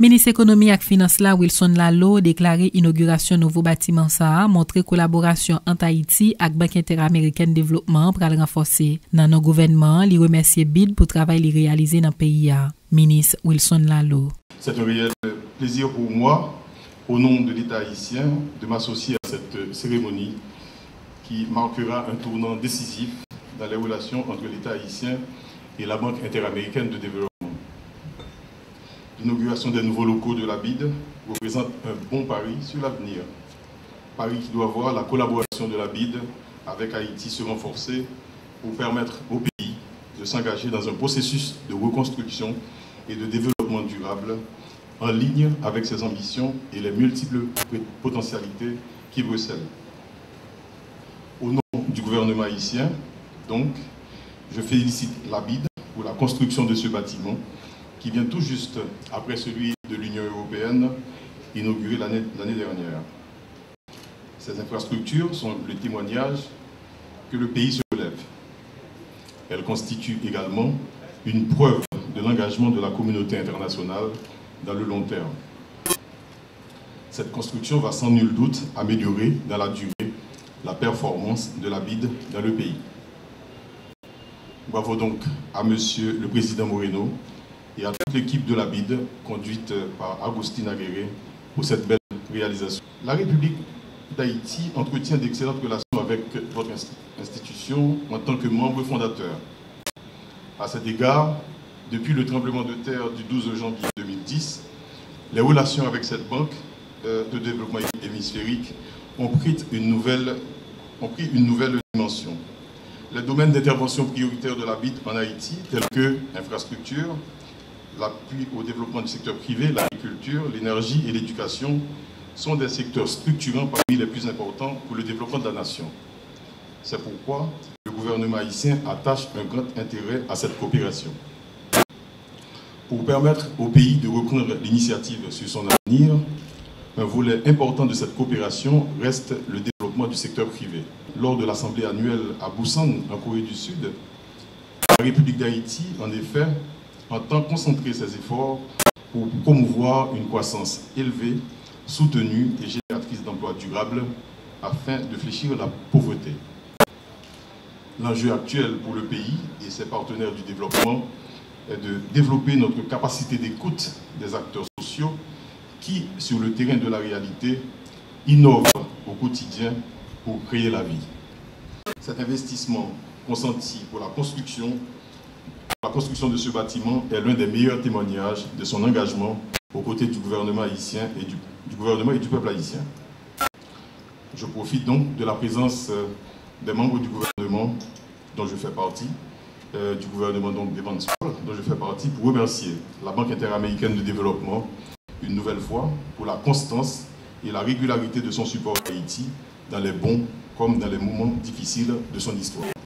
Ministre économie et finance là Wilson Lalo déclaré inauguration nouveau bâtiment ça montré collaboration entre Haïti et Banque interaméricaine de développement pour le renforcer. Dans nos gouvernements, li remercier BID pour travail li réalisé dans le pays. Ministre Wilson Lalo. C'est un réel plaisir pour moi, au nom de l'État haïtien, de m'associer à cette cérémonie qui marquera un tournant décisif dans les relations entre l'État haïtien et la Banque interaméricaine de développement. L'inauguration des nouveaux locaux de la BID représente un bon pari sur l'avenir. Pari qui doit voir la collaboration de la BID avec Haïti se renforcer pour permettre au pays de s'engager dans un processus de reconstruction et de développement durable en ligne avec ses ambitions et les multiples potentialités qui recèlent. Au nom du gouvernement haïtien, donc, je félicite la BID pour la construction de ce bâtiment qui vient tout juste après celui de l'Union européenne, inauguré l'année dernière. Ces infrastructures sont le témoignage que le pays se relève. Elles constituent également une preuve de l'engagement de la communauté internationale dans le long terme. Cette construction va sans nul doute améliorer dans la durée la performance de la BID dans le pays. Bravo donc à Monsieur le Président Moreno et à toute l'équipe de la BID, conduite par Agustin Aguirre, pour cette belle réalisation. La République d'Haïti entretient d'excellentes relations avec votre institution en tant que membre fondateur. À cet égard, depuis le tremblement de terre du 12 janvier 2010, les relations avec cette banque de développement hémisphérique ont pris une nouvelle dimension. Les domaines d'intervention prioritaires de la BID en Haïti, tels que l'infrastructure, l'appui au développement du secteur privé, l'agriculture, l'énergie et l'éducation sont des secteurs structurants parmi les plus importants pour le développement de la nation. C'est pourquoi le gouvernement haïtien attache un grand intérêt à cette coopération. Pour permettre au pays de reprendre l'initiative sur son avenir, un volet important de cette coopération reste le développement du secteur privé. Lors de l'Assemblée annuelle à Busan, en Corée du Sud, la République d'Haïti, en effet, entend concentrer ses efforts pour promouvoir une croissance élevée, soutenue et génératrice d'emplois durables afin de fléchir la pauvreté. L'enjeu actuel pour le pays et ses partenaires du développement est de développer notre capacité d'écoute des acteurs sociaux qui, sur le terrain de la réalité, innovent au quotidien pour créer la vie. Cet investissement consenti pour la construction de ce bâtiment est l'un des meilleurs témoignages de son engagement aux côtés du gouvernement haïtien et du gouvernement et du peuple haïtien. Je profite donc de la présence des membres du gouvernement dont je fais partie, du gouvernement donc d'Evans Paul, dont je fais partie, pour remercier la Banque interaméricaine de développement une nouvelle fois pour la constance et la régularité de son support à Haïti dans les bons comme dans les moments difficiles de son histoire.